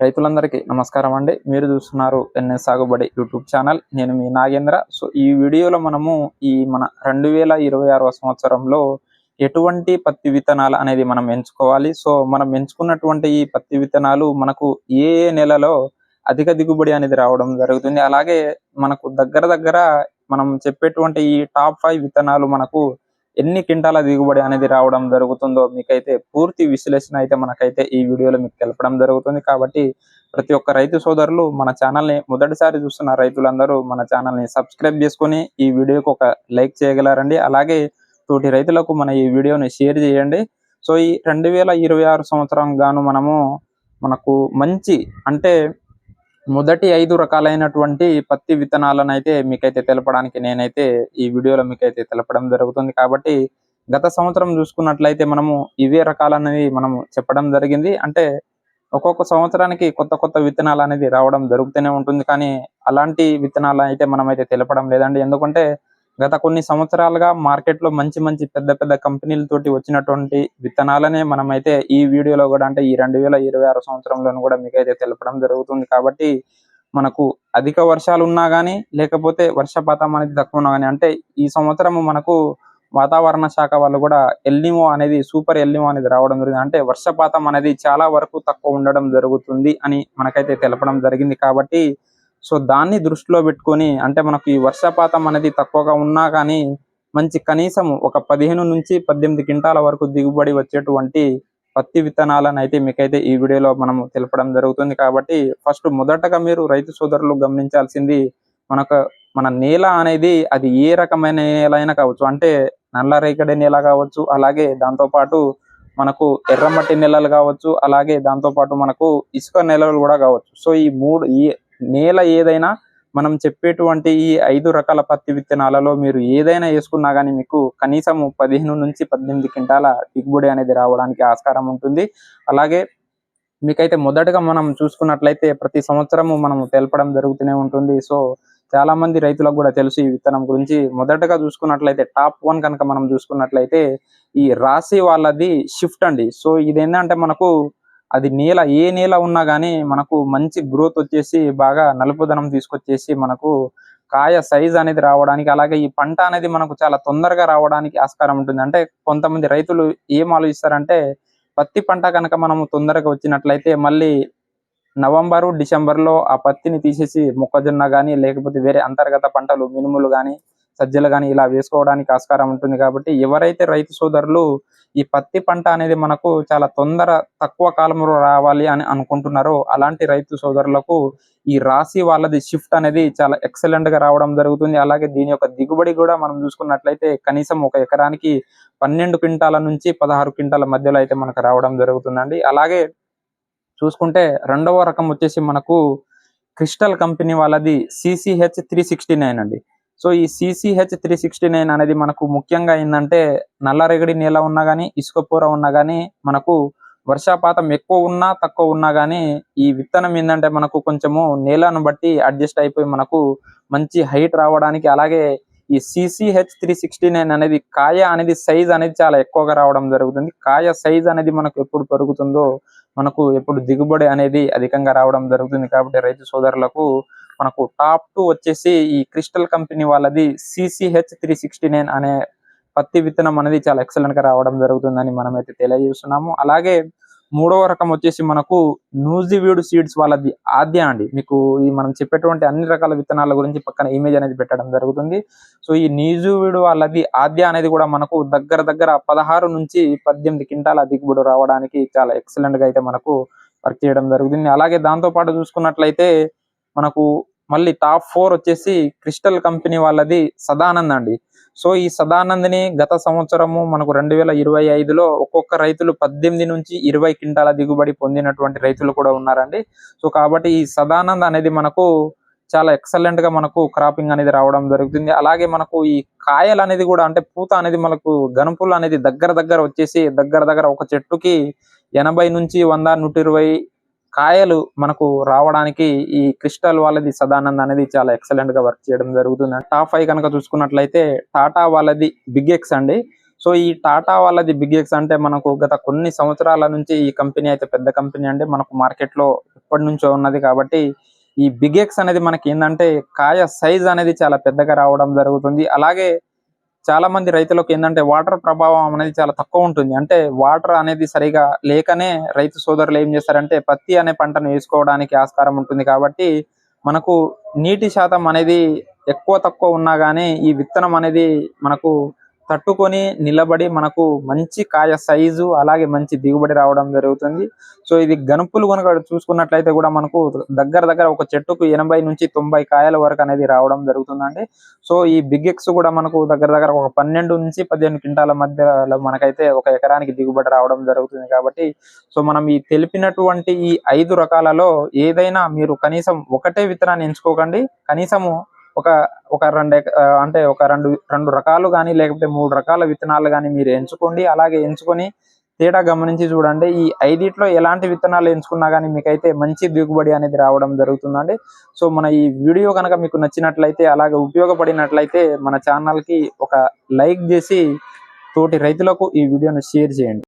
రైతులందరికీ నమస్కారం అండి. మీరు చూస్తున్నారు ఎన్ఎస్ సాగుబడి యూట్యూబ్ ఛానల్. నేను మీ నాగేంద్ర. సో ఈ వీడియోలో మనము మన 2026వ సంవత్సరంలో ఎటువంటి పత్తి విత్తనాలు అనేది మనం ఎంచుకోవాలి. సో మనం ఎంచుకున్నటువంటి ఈ పత్తి విత్తనాలు మనకు ఏ ఏ నెలలో అధిక దిగుబడి అనేది రావడం జరుగుతుంది. అలాగే మనకు దగ్గర మనం చెప్పేటువంటి ఈ టాప్ 5 విత్తనాలు మనకు ఎన్ని క్వింటాల దిగుబడి అనేది రావడం జరుగుతుందో మీకైతే పూర్తి విశ్లేషణ అయితే మనకైతే ఈ వీడియోలో మీకు తెలపడం జరుగుతుంది. కాబట్టి ప్రతి ఒక్క రైతు సోదరులు మన ఛానల్ని మొదటిసారి చూస్తున్న రైతులందరూ మన ఛానల్ని సబ్స్క్రైబ్ చేసుకొని ఈ వీడియోకి ఒక లైక్ చేయగలరండి. అలాగే తోటి రైతులకు మన ఈ వీడియోని షేర్ చేయండి. సో ఈ 2026 సంవత్సరం గాను మనకు మంచి అంటే మొదటి 5 రకాలైనటువంటి పత్తి విత్తనాలను అయితే మీకైతే తెలపడానికి నేనైతే ఈ వీడియోలో మీకైతే తెలపడం జరుగుతుంది. కాబట్టి గత సంవత్సరం చూసుకున్నట్లయితే మనము ఇవే రకాలనేవి మనము చెప్పడం జరిగింది. అంటే ఒక్కొక్క సంవత్సరానికి కొత్త విత్తనాలు అనేది రావడం జరుగుతూనే ఉంటుంది. కానీ అలాంటి విత్తనాలు అయితే మనమైతే తెలపడం లేదండి. ఎందుకంటే గత కొన్ని సంవత్సరాలుగా మార్కెట్లో మంచి పెద్ద కంపెనీలతోటి వచ్చినటువంటి విత్తనాలనే మనమైతే ఈ వీడియోలో కూడా అంటే ఈ 2026 సంవత్సరంలో కూడా మీకైతే తెలపడం జరుగుతుంది. కాబట్టి మనకు అధిక వర్షాలు ఉన్నా కానీ లేకపోతే వర్షపాతం అనేది తక్కువ ఉన్నా కానీ అంటే ఈ సంవత్సరము మనకు వాతావరణ శాఖ వాళ్ళు కూడా ఎల్నిమో అనేది సూపర్ ఎల్నిమో అనేది రావడం జరిగింది. అంటే వర్షపాతం అనేది చాలా వరకు తక్కువ ఉండడం జరుగుతుంది అని మనకైతే తెలపడం జరిగింది. కాబట్టి సో దాన్ని దృష్టిలో పెట్టుకొని అంటే మనకు ఈ వర్షపాతం అనేది తక్కువగా ఉన్నా కానీ మంచి కనీసం ఒక 15 నుంచి 18 క్వింటాల వరకు దిగుబడి వచ్చేటువంటి పత్తి విత్తనాలను అయితే మీకైతే ఈ వీడియోలో మనము తెలపడం జరుగుతుంది. కాబట్టి ఫస్ట్ మొదటగా మీరు రైతు సోదరులు గమనించాల్సింది మన నేల అనేది అది ఏ రకమైన నేల అయినా కావచ్చు. అంటే నల్ల రేగడి నేల కావచ్చు, అలాగే దాంతోపాటు మనకు ఎర్రమట్టి నేలలు కావచ్చు, అలాగే దాంతోపాటు మనకు ఇసుక నేలలు కూడా కావచ్చు. సో ఈ నేల ఏదైనా మనం చెప్పేటువంటి ఈ 5 రకాల పత్తి విత్తనాలలో మీరు ఏదైనా వేసుకున్నా కానీ మీకు కనీసం 15 నుంచి 18 క్వింటాల దిగుబడి అనేది రావడానికి ఆస్కారం ఉంటుంది. అలాగే మీకైతే మొదటగా మనం చూసుకున్నట్లయితే ప్రతి సంవత్సరము మనం తెలపడం జరుగుతూనే ఉంటుంది. సో చాలా మంది రైతులకు కూడా తెలుసు ఈ విత్తనం గురించి. మొదటగా చూసుకున్నట్లయితే టాప్ 1 కనుక మనం చూసుకున్నట్లయితే ఈ రాశి వాళ్ళది షిఫ్ట్ అండి. సో ఇదేంటంటే మనకు అది ఏ నేల ఉన్నా కానీ మనకు మంచి గ్రోత్ వచ్చేసి బాగా నలుపుదనం తీసుకొచ్చేసి మనకు కాయ సైజ్ అనేది రావడానికి, అలాగే ఈ పంట అనేది మనకు చాలా తొందరగా రావడానికి ఆస్కారం ఉంటుంది. అంటే కొంతమంది రైతులు ఏం ఆలోచిస్తారంటే పత్తి పంట కనుక మనము తొందరగా వచ్చినట్లయితే మళ్ళీ నవంబరు డిసెంబర్లో ఆ పత్తిని తీసేసి మొక్కజొన్న కానీ లేకపోతే వేరే అంతర్గత పంటలు మినుములు కానీ సజ్జలు కానీ ఇలా వేసుకోవడానికి ఆస్కారం ఉంటుంది. కాబట్టి ఎవరైతే రైతు సోదరులు ఈ పత్తి పంట అనేది మనకు చాలా తక్కువ కాలంలో రావాలి అని అనుకుంటున్నారో అలాంటి రైతు సోదరులకు ఈ రాశి వాళ్ళది షిఫ్ట్ అనేది చాలా ఎక్సలెంట్ గా రావడం జరుగుతుంది. అలాగే దీని యొక్క దిగుబడి కూడా మనం చూసుకున్నట్లయితే కనీసం ఒక ఎకరానికి 12 క్వింటాల నుంచి 16 క్వింటాల మధ్యలో అయితే మనకు రావడం జరుగుతుందండి. అలాగే చూసుకుంటే రెండవ రకం వచ్చేసి మనకు క్రిస్టల్ కంపెనీ వాళ్ళది CCH 369 అండి. సో ఈ CCH 369 అనేది మనకు ముఖ్యంగా ఏంటంటే నల్లరేగడి నేల ఉన్నా కానీ ఇసుక పూర ఉన్నా కానీ మనకు వర్షపాతం ఎక్కువ ఉన్నా తక్కువ ఉన్నా కానీ ఈ విత్తనం ఏంటంటే మనకు కొంచెము నేలను బట్టి అడ్జస్ట్ అయిపోయి మనకు మంచి హైట్ రావడానికి, అలాగే ఈ CCH 369 అనేది కాయ అనేది సైజ్ అనేది చాలా ఎక్కువగా రావడం జరుగుతుంది. కాయ సైజ్ అనేది మనకు ఎప్పుడు పెరుగుతుందో మనకు ఎప్పుడు దిగుబడి అనేది అధికంగా రావడం జరుగుతుంది. కాబట్టి రైతు సోదరులకు మనకు టాప్ 2 వచ్చేసి ఈ క్రిస్టల్ కంపెనీ వాళ్ళది CCH 369 అనే పత్తి విత్తనం అనేది చాలా ఎక్సలెంట్ గా రావడం జరుగుతుందని మనమైతే తెలియజేస్తున్నాము. అలాగే మూడవ రకం వచ్చేసి మనకు న్యూజివీడ్ సీడ్స్ వాళ్ళది ఆద్య అండి. మీకు ఈ మనం చెప్పేటువంటి అన్ని రకాల విత్తనాల గురించి పక్కన ఇమేజ్ అనేది పెట్టడం జరుగుతుంది. సో ఈ న్యూజివీడ్ వాళ్ళది ఆద్య అనేది కూడా మనకు దగ్గర 16 నుంచి 18 క్వింటాల దిగుబడి రావడానికి చాలా ఎక్సలెంట్ గా అయితే మనకు వర్క్ చేయడం జరుగుతుంది. అలాగే దాంతో పాటు చూసుకున్నట్లయితే మనకు మళ్ళీ టాప్ 4 వచ్చేసి క్రిస్టల్ కంపెనీ వాళ్ళది సదానంద్ అండి. సో ఈ సదానంద్ని గత సంవత్సరము మనకు 2025లో ఒక్కొక్క రైతులు 18 నుంచి 20 క్వింటాల దిగుబడి పొందినటువంటి రైతులు కూడా ఉన్నారండి. సో కాబట్టి ఈ సదానంద్ అనేది మనకు చాలా ఎక్సలెంట్ గా మనకు క్రాపింగ్ అనేది రావడం జరుగుతుంది. అలాగే మనకు ఈ కాయలు అనేది కూడా అంటే పూత అనేది మనకు గనుపులు అనేది దగ్గర వచ్చేసి దగ్గర ఒక చెట్టుకి 80 నుంచి 100 120 కాయలు మనకు రావడానికి ఈ క్రిస్టల్ వాళ్ళది సదానంద్ అనేది చాలా ఎక్సలెంట్ గా వర్క్ చేయడం జరుగుతుంది. టాప్ 5 కనుక చూసుకున్నట్లయితే టాటా వాళ్ళది బిగ్ ఎక్స్ అండి. సో ఈ టాటా వాళ్ళది బిగ్ ఎక్స్ అంటే మనకు గత కొన్ని సంవత్సరాల నుంచి ఈ కంపెనీ అయితే పెద్ద కంపెనీ అండి. మనకు మార్కెట్ లో ఎప్పటి నుంచో ఉన్నది కాబట్టి ఈ బిగ్ ఎక్స్ అనేది మనకి ఏంటంటే కాయ సైజ్ అనేది చాలా పెద్దగా రావడం జరుగుతుంది. అలాగే చాలా మంది రైతులకు ఏంటంటే వాటర్ ప్రభావం అనేది చాలా తక్కువ ఉంటుంది. అంటే వాటర్ అనేది సరిగా లేకనే రైతు సోదరులు ఏం చేస్తారంటే పత్తి అనే పంటను వేసుకోవడానికి ఆస్కారం ఉంటుంది. కాబట్టి మనకు నీటి శాతం అనేది ఎక్కువ తక్కువ ఉన్నా గానీ ఈ విత్తనం అనేది మనకు తట్టుకొని నిలబడి మనకు మంచి కాయ సైజు అలాగే మంచి దిగుబడి రావడం జరుగుతుంది. సో ఇది గనుపులు కనుక చూసుకున్నట్లయితే కూడా మనకు దగ్గర ఒక చెట్టుకు 80 నుంచి 90 కాయల వరకు అనేది రావడం జరుగుతుందండి. సో ఈ బిగ్ ఎక్స్ కూడా మనకు దగ్గర ఒక 12 నుంచి 15 క్వింటాల మధ్యలో మనకైతే ఒక ఎకరానికి దిగుబడి రావడం జరుగుతుంది. కాబట్టి సో మనం ఈ తెలిపినటువంటి ఈ 5 రకాలలో ఏదైనా మీరు కనీసం ఒకటే విత్తనాన్ని ఎంచుకోకండి. కనీసము ఒక రెండు రకాలు కానీ లేకపోతే 3 రకాల విత్తనాలు కానీ మీరు ఎంచుకోండి. అలాగే ఎంచుకొని తేడా గమనించి చూడండి. ఈ 5 ఎలాంటి విత్తనాలు ఎంచుకున్నా కానీ మీకైతే మంచి దిగుబడి అనేది రావడం జరుగుతుందండి. సో మన ఈ వీడియో కనుక మీకు నచ్చినట్లయితే అలాగే ఉపయోగపడినట్లయితే మన ఛానల్ కి ఒక లైక్ చేసి తోటి రైతులకు ఈ వీడియోను షేర్ చేయండి.